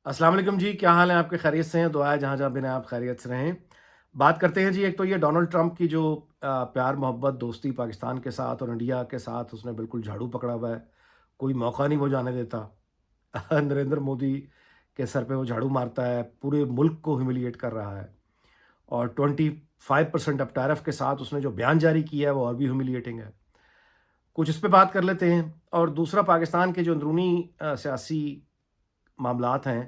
السلام علیکم جی، کیا حال ہے آپ کے؟ خیریت سے ہیں؟ دعا ہے جہاں جہاں بنا آپ خیریت سے رہیں۔ بات کرتے ہیں جی، ایک تو یہ ڈونلڈ ٹرمپ کی جو پیار محبت دوستی پاکستان کے ساتھ اور انڈیا کے ساتھ اس نے بالکل جھاڑو پکڑا ہوا ہے، کوئی موقع نہیں وہ جانے دیتا۔ نریندر مودی کے سر پہ وہ جھاڑو مارتا ہے، پورے ملک کو ہیوملیٹ کر رہا ہے، اور 25% اب ٹیرف کے ساتھ اس نے جو بیان جاری کیا ہے وہ اور بھی ہیوملیٹنگ ہے۔ کچھ اس پہ بات کر لیتے ہیں، اور دوسرا پاکستان کے جو اندرونی سیاسی معاملات ہیں۔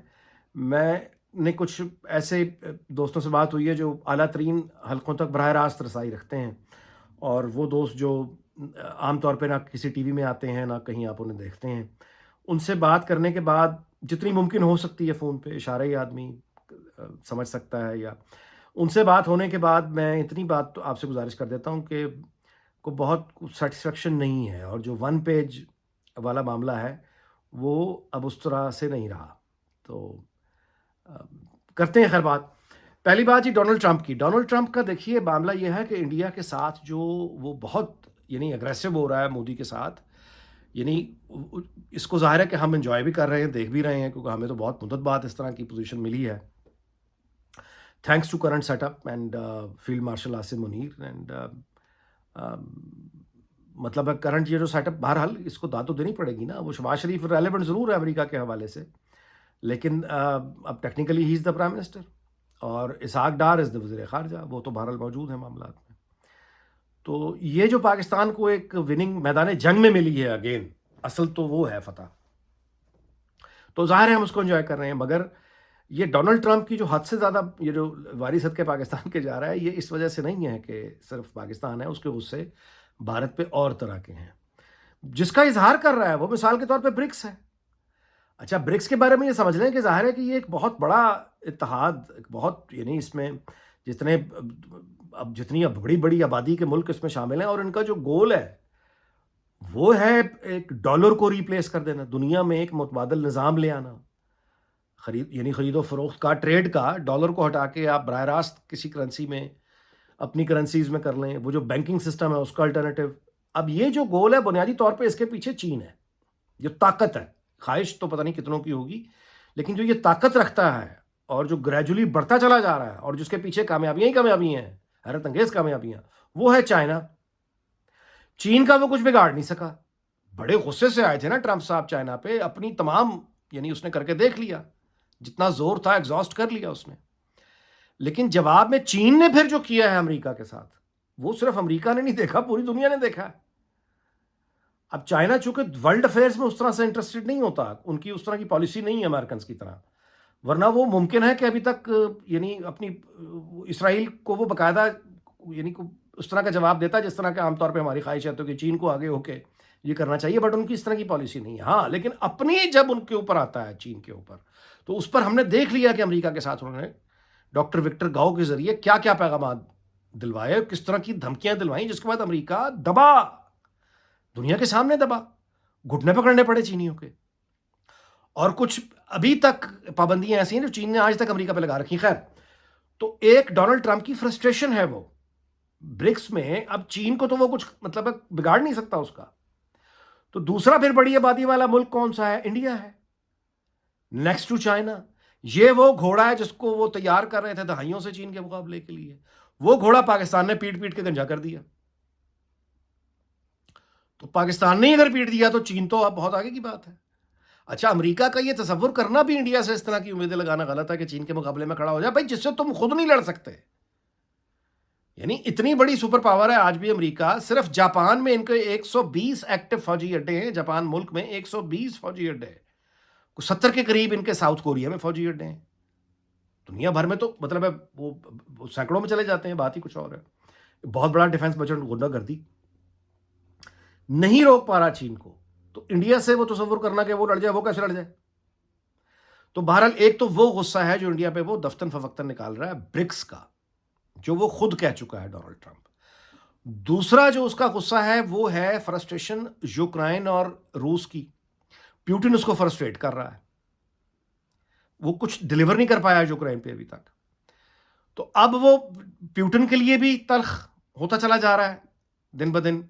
میں نے کچھ ایسے دوستوں سے بات ہوئی ہے جو اعلیٰ ترین حلقوں تک براہ راست رسائی رکھتے ہیں، اور وہ دوست جو عام طور پہ نہ کسی ٹی وی میں آتے ہیں نہ کہیں آپ انہیں دیکھتے ہیں، ان سے بات کرنے کے بعد جتنی ممکن ہو سکتی ہے فون پہ اشارے ہی آدمی سمجھ سکتا ہے، یا ان سے بات ہونے کے بعد میں اتنی بات تو آپ سے گزارش کر دیتا ہوں کہ کو بہت سیٹسفیکشن نہیں ہے، اور جو ون پیج والا معاملہ ہے وہ اب اس طرح سے نہیں رہا۔ تو آ، کرتے ہیں خیر بات۔ پہلی بات جی ڈونلڈ ٹرمپ کی۔ ڈونلڈ ٹرمپ کا دیکھیے معاملہ یہ ہے کہ انڈیا کے ساتھ جو وہ بہت اگریسو ہو رہا ہے مودی کے ساتھ، یعنی اس کو ظاہر ہے کہ ہم انجوائے بھی کر رہے ہیں، دیکھ بھی رہے ہیں، کیونکہ ہمیں تو بہت مدت بعد اس طرح کی پوزیشن ملی ہے، thanks to current set up and field marshal Asim Munir and مطلب ہے کرنٹ یہ جو سیٹ اپ، بہرحال اس کو داد تو دینی پڑے گی نا۔ وہ شباز شریف ریلیونٹ ضرور ہے امریکہ کے حوالے سے، لیکن اب technically he is the prime minister, اور اسحاق ڈار از دا وزیر خارجہ، وہ تو بہرحال موجود ہیں معاملات میں۔ تو یہ جو پاکستان کو ایک وننگ میدان جنگ میں ملی ہے اگین، اصل تو وہ ہے فتح، تو ظاہر ہے ہم اس کو انجوائے کر رہے ہیں، مگر یہ ڈونلڈ ٹرمپ کی جو حد سے زیادہ یہ جو واری صدقے پاکستان کے جا رہا ہے، یہ اس وجہ سے نہیں ہے کہ صرف پاکستان ہے، اس کے غصے بھارت پہ اور طرح کے ہیں۔ جس کا اظہار کر رہا ہے وہ مثال کے طور پہ برکس ہے۔ اچھا، برکس کے بارے میں یہ سمجھ لیں کہ ظاہر ہے کہ یہ ایک بہت بڑا اتحاد، ایک بہت اس میں جتنے اب جتنی اب بڑی بڑی آبادی کے ملک اس میں شامل ہیں، اور ان کا جو گول ہے وہ ہے ایک ڈالر کو ریپلیس کر دینا، دنیا میں ایک متبادل نظام لے آنا، خرید و فروخت کا، ٹریڈ کا، ڈالر کو ہٹا کے آپ براہ راست کسی کرنسی میں اپنی کرنسیز میں کر لیں، وہ جو بینکنگ سسٹم ہے اس کا الٹرنیٹو۔ اب یہ جو گول ہے بنیادی طور پہ اس کے پیچھے چین ہے، جو طاقت ہے، خواہش تو پتہ نہیں کتنوں کی ہوگی، لیکن جو یہ طاقت رکھتا ہے اور جو گریجولی بڑھتا چلا جا رہا ہے، اور جس کے پیچھے کامیابیاں ہی کامیابیاں ہیں، حیرت انگیز کامیابیاں، وہ ہے چائنا۔ چین کا وہ کچھ بگاڑ نہیں سکا۔ بڑے غصے سے آئے تھے نا ٹرمپ صاحب چائنا پہ، اپنی تمام اس نے کر کے دیکھ لیا، جتنا زور تھا ایگزاسٹ کر لیا اس نے، لیکن جواب میں چین نے پھر جو کیا ہے امریکہ کے ساتھ، وہ صرف امریکہ نے نہیں دیکھا، پوری دنیا نے دیکھا ہے۔ اب چائنا چونکہ ورلڈ افیئرز میں اس طرح سے انٹرسٹڈ نہیں ہوتا، ان کی اس طرح کی پالیسی نہیں ہے امریکنز کی طرح، ورنہ وہ ممکن ہے کہ ابھی تک اپنی اسرائیل کو وہ باقاعدہ اس طرح کا جواب دیتا جس طرح کے عام طور پہ ہماری خواہش ہے تو کہ چین کو آگے ہو کے یہ کرنا چاہیے، بٹ ان کی اس طرح کی پالیسی نہیں ہے۔ ہاں، لیکن اپنی جب ان کے اوپر آتا ہے چین کے اوپر، تو اس پر ہم نے دیکھ لیا کہ امریکہ کے ساتھ انہوں نے ڈاکٹر وکٹر گاؤ کے ذریعے کیا کیا پیغامات دلوائے، کس طرح کی دھمکیاں دلوائیں، جس کے بعد امریکہ دبا، دنیا کے سامنے دبا، گھٹنے پکڑنے پڑے چینیوں کے، اور کچھ ابھی تک پابندیاں ایسی ہیں جو چین نے آج تک امریکہ پہ لگا رکھی۔ خیر، تو ایک ڈونلڈ ٹرمپ کی فرسٹریشن ہے وہ برکس میں، اب چین کو تو وہ کچھ بگاڑ نہیں سکتا اس کا۔ تو دوسرا پھر بڑی آبادی والا ملک کون سا ہے؟ انڈیا ہے، نیکسٹ ٹو چائنا۔ یہ وہ گھوڑا ہے جس کو وہ تیار کر رہے تھے دہائیوں سے چین کے مقابلے کے لیے، وہ گھوڑا پاکستان نے پیٹ پیٹ کے گنجا کر دیا۔ تو پاکستان نے اگر پیٹ دیا تو چین تو اب بہت آگے کی بات ہے۔ اچھا، امریکہ کا یہ تصور کرنا بھی انڈیا سے اس طرح کی امیدیں لگانا غلط ہے کہ چین کے مقابلے میں کھڑا ہو جائے، بھائی جس سے تم خود نہیں لڑ سکتے۔ اتنی بڑی سپر پاور ہے آج بھی امریکہ، صرف جاپان میں ان کے 120 ایکٹیو فوجی اڈے ہیں، جاپان ملک میں 120 فوجی اڈے ہیں، 70 کے قریب ان کے ساؤتھ کوریا میں فوجی اڈے ہیں۔ دنیا بھر میں تو مطلب ہے وہ سینکڑوں میں چلے جاتے ہیں، بات ہی کچھ اور ہے۔ بہت بڑا ڈیفنس بجٹ غنڈہ گردی نہیں روک پا رہا چین کو، تو انڈیا سے وہ تصور کرنا کہ وہ لڑ جائے، وہ کیسے لڑ جائے؟ تو بہرحال ایک تو وہ غصہ ہے جو انڈیا پہ وہ دفتن فوقتن نکال رہا ہے برکس کا، جو وہ خود کہہ چکا ہے ڈونلڈ ٹرمپ۔ دوسرا جو اس کا غصہ ہے وہ ہے فرسٹریشن یوکرائن اور روس کی، پیوٹن اس کو فرسٹریٹ کر رہا ہے، وہ کچھ ڈیلیور نہیں کر پایا یوکرائن پہ ابھی تک، تو اب وہ پیوٹن کے لیے بھی تلخ ہوتا چلا جا رہا ہے، دن بدن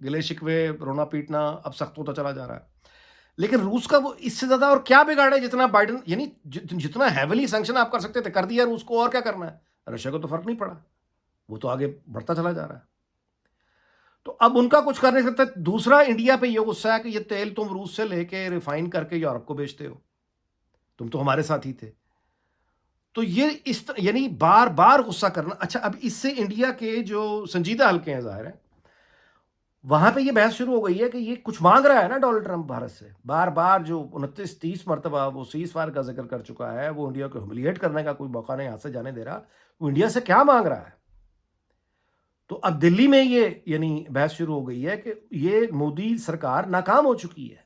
گلے شکوے رونا پیٹنا اب سخت ہوتا چلا جا رہا ہے۔ لیکن روس کا وہ اس سے زیادہ اور کیا بگاڑے جتنا بائیڈن، یعنی جتنا ہیویلی سینکشن آپ کر سکتے تھے کر دیا روس کو، اور کیا کرنا ہے؟ رشیا کو تو فرق نہیں پڑا، وہ تو آگے بڑھتا چلا جا رہا ہے. تو اب ان کا کچھ کر نہیں سکتا. دوسرا انڈیا پہ یہ غصہ ہے کہ یہ تیل تم روس سے لے کے ریفائن کر کے یورپ کو بیچتے ہو، تم تو ہمارے ساتھ ہی تھے. تو یہ یعنی بار بار غصہ کرنا. اچھا اب اس سے انڈیا کے جو سنجیدہ حلقے ہیں ظاہر ہے وہاں پہ یہ بحث شروع ہو گئی ہے کہ یہ کچھ مانگ رہا ہے نا ڈونلڈ ٹرمپ بھارت سے، بار بار جو 29-30 مرتبہ وہ سیز فائر کا ذکر کر چکا ہے، وہ انڈیا کو ہیوملیٹ کرنے کا کوئی موقع نہیں ہاتھ سے جانے دے رہا. وہ انڈیا سے کیا مانگ رہا ہے؟ تو اب دلی میں یہ یعنی بحث شروع ہو گئی ہے کہ یہ مودی سرکار ناکام ہو چکی ہے.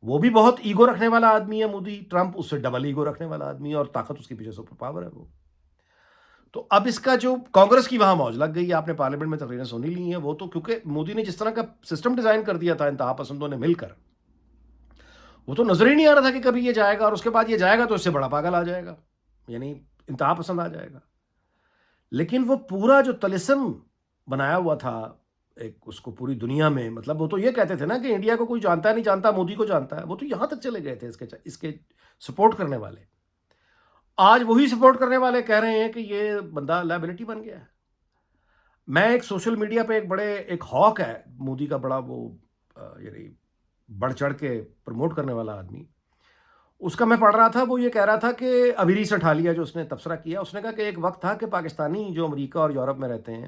وہ بھی بہت ایگو رکھنے والا آدمی ہے مودی، ٹرمپ اس سے ڈبل ایگو رکھنے والا آدمی ہے، اور طاقت اس کے پیچھے سپر پاور ہے وہ. تو اب اس کا جو کانگریس کی وہاں موج لگ گئی ہے، آپ نے پارلیمنٹ میں تقریریں سنی لی ہیں. وہ تو کیونکہ مودی نے جس طرح کا سسٹم ڈیزائن کر دیا تھا انتہا پسندوں نے مل کر، وہ تو نظر ہی نہیں آ رہا تھا کہ کبھی یہ جائے گا، اور اس کے بعد یہ جائے گا تو اس سے بڑا پاگل آ جائے گا، یعنی انتہا پسند آ جائے گا. لیکن وہ پورا جو طلسم بنایا ہوا تھا ایک، اس کو پوری دنیا میں، مطلب وہ تو یہ کہتے تھے نا کہ انڈیا کو کوئی جانتا نہیں جانتا، مودی کو جانتا ہے. وہ تو یہاں تک چلے گئے تھے اس کے سپورٹ کرنے والے. آج وہی سپورٹ کرنے والے کہہ رہے ہیں کہ یہ بندہ لائبلٹی بن گیا ہے. میں ایک سوشل میڈیا پہ ایک ہاک ہے مودی کا، بڑا وہ یعنی بڑھ چڑھ کے پروموٹ کرنے والا آدمی، اس کا میں پڑھ رہا تھا. وہ یہ کہہ رہا تھا کہ ابھی ریسنٹ حالیہ جو اس نے تبصرہ کیا، اس نے کہا کہ ایک وقت تھا کہ پاکستانی جو امریکہ اور یورپ میں رہتے ہیں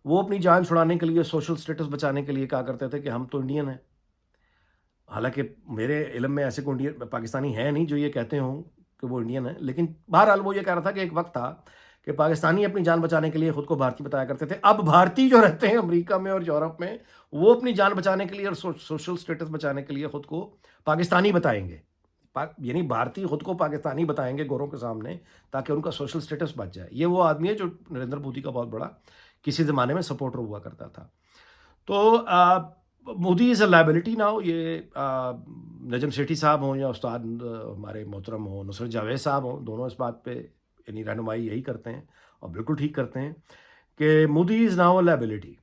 وہ اپنی جان چھڑانے کے لیے، سوشل سٹیٹس بچانے کے لیے کہا کرتے تھے کہ ہم تو انڈین ہیں. حالانکہ میرے علم میں ایسے کوئی پاکستانی ہے نہیں جو یہ کہتے ہوں کہ وہ انڈین ہے. لیکن بہرحال وہ یہ کہہ رہا تھا کہ ایک وقت تھا کہ پاکستانی اپنی جان بچانے کے لیے خود کو بھارتی بتایا کرتے تھے. اب بھارتی جو رہتے ہیں امریکہ میں اور یورپ میں، وہ اپنی جان بچانے کے لیے اور سوشل سٹیٹس بچانے کے لیے خود کو پاکستانی بتائیں گے. یعنی بھارتی خود کو پاکستانی بتائیں گے گوروں کے سامنے تاکہ ان کا سوشل سٹیٹس بچ جائے. یہ وہ آدمی ہے جو نریندر مودی کا بہت بڑا کسی زمانے میں سپورٹر ہوا کرتا تھا. تو مودی از اے لائبلٹی ناؤ. یہ نجم سیٹھی صاحب ہوں یا استاد ہمارے محترم ہوں نصرت جاوید صاحب ہوں، دونوں اس بات پہ یعنی رہنمائی یہی کرتے ہیں اور بالکل ٹھیک کرتے ہیں کہ Modi is now a liability,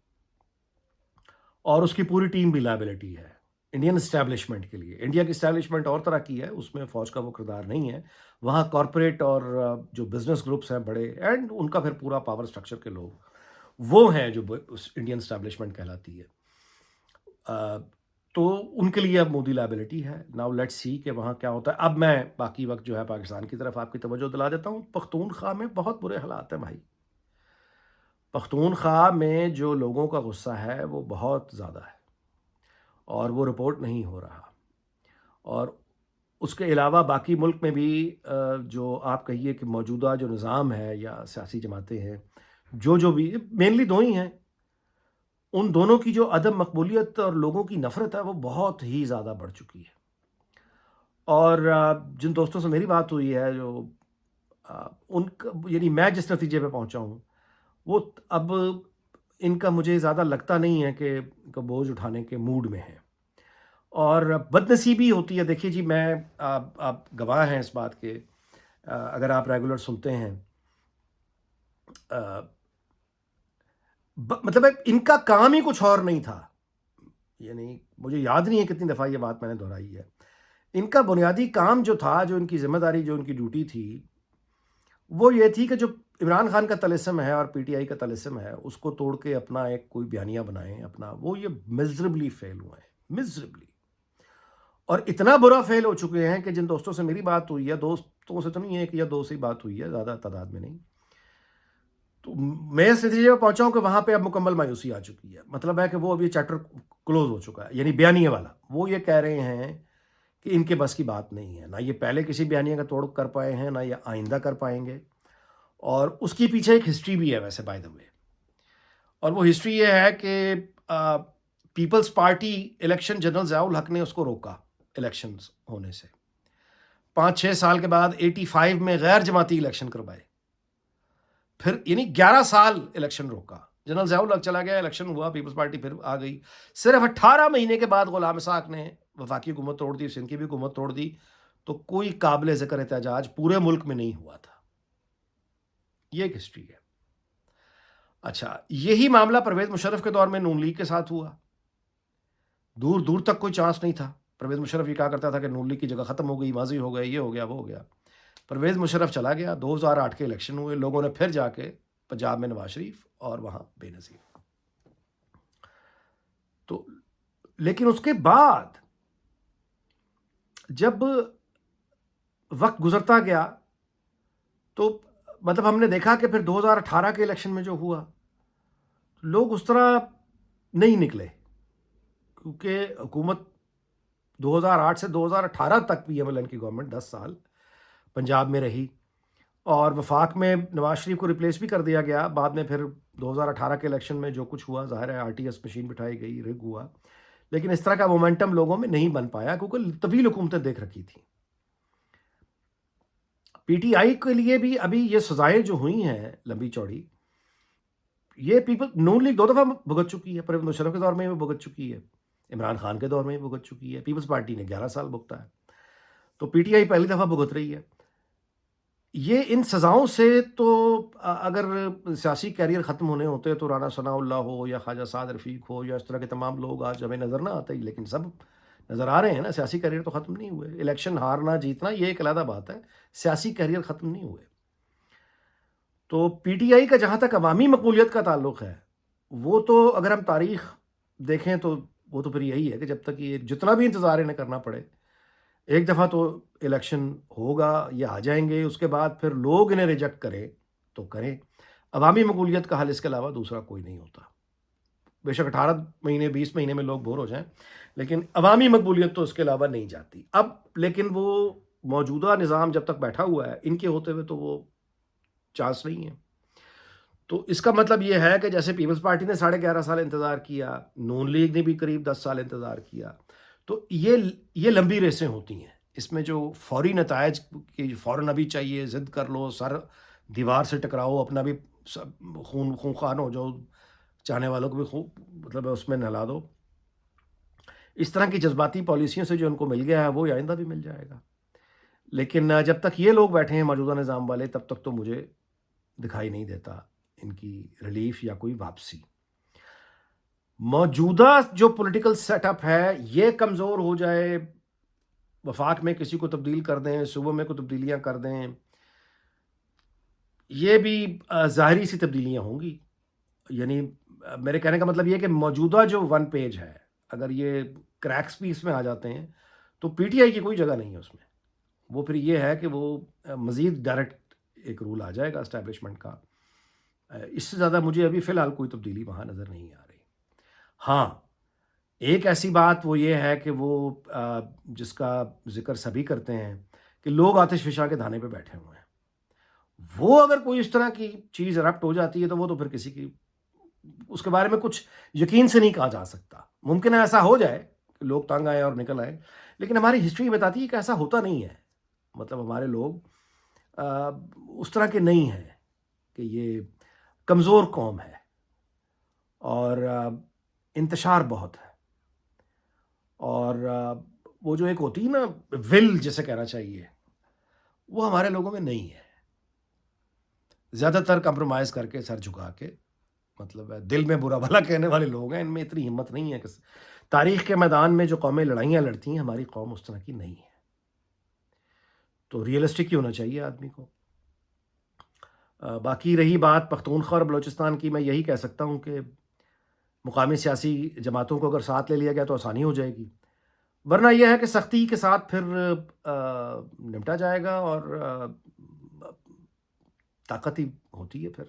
اور اس کی پوری ٹیم بھی لائبلٹی ہے انڈین اسٹیبلشمنٹ کے لیے. انڈیا کی اسٹیبلشمنٹ اور طرح کی ہے، اس میں فوج کا وہ کردار نہیں ہے. وہاں کارپوریٹ اور جو بزنس گروپس ہیں بڑے، اینڈ ان کا پھر پورا پاور سٹرکچر کے لوگ، وہ ہیں جو انڈین اسٹیبلشمنٹ کہلاتی ہے. تو ان کے لیے اب مودی لائبلٹی ہے. ناؤ لیٹس سی کہ وہاں کیا ہوتا ہے. اب میں باقی وقت جو ہے پاکستان کی طرف آپ کی توجہ دلا دیتا ہوں. پختونخوا میں بہت برے حالات ہیں بھائی. پختونخوا میں جو لوگوں کا غصہ ہے وہ بہت زیادہ ہے، اور وہ رپورٹ نہیں ہو رہا. اور اس کے علاوہ باقی ملک میں بھی جو آپ کہیے کہ موجودہ جو نظام ہے یا سیاسی جماعتیں ہیں، جو بھی مینلی دو ہی ہیں، ان دونوں کی جو عدم مقبولیت اور لوگوں کی نفرت ہے وہ بہت ہی زیادہ بڑھ چکی ہے. اور جن دوستوں سے میری بات ہوئی ہے، جو ان کا یعنی میں جس نتیجے پہ پہنچا ہوں، وہ اب ان کا مجھے زیادہ لگتا نہیں ہے کہ ان کا بوجھ اٹھانے کے موڈ میں ہے. اور بد نصیبی ہوتی ہے. دیکھیے جی، میں آپ گواہ ہیں اس بات کے، اگر آپ ریگولر سنتے ہیں، مطلب ان کا کام ہی کچھ اور نہیں تھا. یعنی مجھے یاد نہیں ہے کتنی دفعہ یہ بات میں نے دہرائی ہے. ان کا بنیادی کام جو تھا، جو ان کی ذمہ داری، جو ان کی ڈیوٹی تھی، وہ یہ تھی کہ جو عمران خان کا طلسم ہے اور پی ٹی آئی کا طلسم ہے، اس کو توڑ کے اپنا ایک کوئی بیانیہ بنائیں اپنا. وہ یہ مزربلی فیل ہوئے ہیں، مزربلی. اور اتنا برا فیل ہو چکے ہیں کہ جن دوستوں سے میری بات ہوئی ہے، دوستوں سے تو نہیں، ایک یا دو سے بات ہوئی ہے، زیادہ تعداد میں نہیں، تو میں اس نتیجے پہ پہنچا ہوں کہ وہاں پہ اب مکمل مایوسی آ چکی ہے. مطلب ہے کہ وہ ابھی چیپٹر کلوز ہو چکا ہے. یعنی بیانیے والا وہ یہ کہہ رہے ہیں کہ ان کے بس کی بات نہیں ہے. نہ یہ پہلے کسی بیانیے کا توڑ کر پائے ہیں، نہ یہ آئندہ کر پائیں گے. اور اس کی پیچھے ایک ہسٹری بھی ہے ویسے بائی دا وے. اور وہ ہسٹری یہ ہے کہ پیپلز پارٹی الیکشن، جنرل ضیاء الحق نے اس کو روکا الیکشنز ہونے سے. 5-6 سال کے بعد 85 میں غیر جماعتی الیکشن کروائے. پھر یعنی 11 سال الیکشن روکا. جنرل ضیاء الحق چلا گیا، الیکشن ہوا، پیپلز پارٹی پھر آ گئی. صرف 18 مہینے کے بعد غلام اسحاق نے وفاقی حکومت توڑ دی، سندھ کی بھی حکومت توڑ دی. تو کوئی قابل ذکر احتجاج پورے ملک میں نہیں ہوا تھا. یہ ایک ہسٹری ہے. اچھا، یہی معاملہ پرویز مشرف کے دور میں نون لیگ کے ساتھ ہوا. دور دور تک کوئی چانس نہیں تھا. پرویز مشرف یہ کہا کرتا تھا کہ نون لیگ کی جگہ ختم ہو گئی، ماضی ہو گیا، یہ ہو گیا، وہ ہو گیا۔ پرویز مشرف چلا گیا، 2008 کے الیکشن ہوئے، لوگوں نے پھر جا کے پنجاب میں نواز شریف اور وہاں بے نظیر۔ تو لیکن اس کے بعد جب وقت گزرتا گیا تو مطلب ہم نے دیکھا کہ پھر 2018 کے الیکشن میں جو ہوا، لوگ اس طرح نہیں نکلے، کیونکہ حکومت 2008 سے 2018 تک پی ایم ایل این کی گورنمنٹ 10 سال پنجاب میں رہی، اور وفاق میں نواز شریف کو ریپلیس بھی کر دیا گیا بعد میں۔ پھر 2018 کے الیکشن میں جو کچھ ہوا، ظاہر ہے آر ٹی ایس مشین بٹھائی گئی، رگ ہوا، لیکن اس طرح کا مومنٹم لوگوں میں نہیں بن پایا کیونکہ طویل حکومتیں دیکھ رکھی تھیں۔ پی ٹی آئی کے لیے بھی ابھی یہ سزائیں جو ہوئی ہیں لمبی چوڑی، یہ نون لیگ 2 دفعہ بھگت چکی ہے، پرویز مشرف کے دور میں بھی بھگت چکی ہے، عمران خان کے دور میں بھی بھگت چکی ہے، پیپلز پارٹی نے 11 سال بھگتا ہے، تو پی ٹی آئی پہلی دفعہ بھگت رہی ہے۔ یہ ان سزاؤں سے تو اگر سیاسی کیریئر ختم ہونے ہوتے تو رانا ثناء اللہ ہو یا خواجہ سعد رفیق ہو یا اس طرح کے تمام لوگ آج ہمیں نظر نہ آتے، لیکن سب نظر آ رہے ہیں نا۔ سیاسی کیریئر تو ختم نہیں ہوئے، الیکشن ہارنا جیتنا یہ ایک علیحدہ بات ہے، سیاسی کیریئر ختم نہیں ہوئے۔ تو پی ٹی آئی کا جہاں تک عوامی مقبولیت کا تعلق ہے، وہ تو اگر ہم تاریخ دیکھیں تو وہ تو پھر یہی ہے کہ جب تک یہ جتنا بھی انتظار انہیں کرنا پڑے، ایک دفعہ تو الیکشن ہوگا، یہ آ جائیں گے، اس کے بعد پھر لوگ انہیں ریجیکٹ کریں تو کریں۔ عوامی مقبولیت کا حل اس کے علاوہ دوسرا کوئی نہیں ہوتا۔ بے شک 18 مہینے 20 مہینے میں لوگ بور ہو جائیں، لیکن عوامی مقبولیت تو اس کے علاوہ نہیں جاتی اب۔ لیکن وہ موجودہ نظام جب تک بیٹھا ہوا ہے، ان کے ہوتے ہوئے تو وہ چانس نہیں ہے۔ تو اس کا مطلب یہ ہے کہ جیسے پیپلز پارٹی نے 11.5 سال انتظار کیا، نون لیگ نے بھی قریب 10 سال انتظار کیا، تو یہ لمبی ریسیں ہوتی ہیں۔ اس میں جو فوری نتائج کی فوراً ابھی چاہیے، ضد کر لو، سر دیوار سے ٹکراؤ، اپنا بھی خون ہو جاؤ، چاہنے والوں کو بھی مطلب اس میں نہلا دو، اس طرح کی جذباتی پالیسیوں سے جو ان کو مل گیا ہے وہ آئندہ بھی مل جائے گا۔ لیکن جب تک یہ لوگ بیٹھے ہیں موجودہ نظام والے، تب تک تو مجھے دکھائی نہیں دیتا ان کی ریلیف یا کوئی واپسی۔ موجودہ جو پولیٹیکل سیٹ اپ ہے یہ کمزور ہو جائے، وفاق میں کسی کو تبدیل کر دیں، صوبوں میں کوئی تبدیلیاں کر دیں، یہ بھی ظاہری سی تبدیلیاں ہوں گی۔ یعنی میرے کہنے کا مطلب یہ کہ موجودہ جو ون پیج ہے، اگر یہ کریکس بھی اس میں آ جاتے ہیں تو پی ٹی آئی کی کوئی جگہ نہیں ہے اس میں۔ وہ پھر یہ ہے کہ وہ مزید ڈائریکٹ ایک رول آ جائے گا اسٹیبلشمنٹ کا۔ اس سے زیادہ مجھے ابھی فی الحال کوئی تبدیلی وہاں نظر نہیں آ رہی۔ ہاں، ایک ایسی بات وہ یہ ہے کہ وہ جس کا ذکر سبھی کرتے ہیں کہ لوگ آتش فشاں کے دھانے پہ بیٹھے ہوئے ہیں، وہ اگر کوئی اس طرح کی چیز رپٹ ہو جاتی ہے تو وہ تو پھر کسی کی اس کے بارے میں کچھ یقین سے نہیں کہا جا سکتا۔ ممکن ہے ایسا ہو جائے کہ لوگ تنگ آئیں اور نکل آئیں، لیکن ہماری ہسٹری بتاتی ہے کہ ایسا ہوتا نہیں ہے۔ مطلب ہمارے لوگ اس طرح کے نہیں ہیں کہ یہ کمزور قوم ہے اور انتشار بہت ہے، اور وہ جو ایک ہوتی ہے نا ول جسے کہنا چاہیے، وہ ہمارے لوگوں میں نہیں ہے۔ زیادہ تر کمپرومائز کر کے، سر جھکا کے، مطلب دل میں برا بھلا کہنے والے لوگ ہیں، ان میں اتنی ہمت نہیں ہے کہ تاریخ کے میدان میں جو قومیں لڑائیاں لڑتی ہیں، ہماری قوم اس طرح کی نہیں ہے۔ تو ریئلسٹک ہی ہونا چاہیے آدمی کو۔ باقی رہی بات پختونخوا اور بلوچستان کی، میں یہی کہہ سکتا ہوں کہ مقامی سیاسی جماعتوں کو اگر ساتھ لے لیا گیا تو آسانی ہو جائے گی، ورنہ یہ ہے کہ سختی کے ساتھ پھر نمٹا جائے گا، اور طاقت ہی ہوتی ہے پھر۔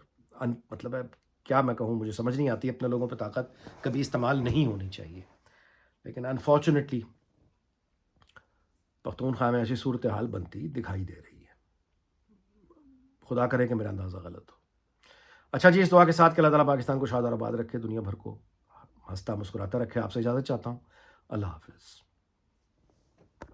مطلب ہے کیا میں کہوں، مجھے سمجھ نہیں آتی، اپنے لوگوں پہ طاقت کبھی استعمال نہیں ہونی چاہیے، لیکن انفارچونیٹلی پختونخوا میں ایسی صورتحال بنتی دکھائی دے رہی ہے۔ خدا کرے کہ میرا اندازہ غلط ہو۔ اچھا جی، اس دعا کے ساتھ کہ اللہ تعالیٰ پاکستان کو شاد اور آباد رکھے، دنیا بھر کو ہنستا مسکراتا رکھے، آپ سے اجازت چاہتا ہوں۔ اللہ حافظ۔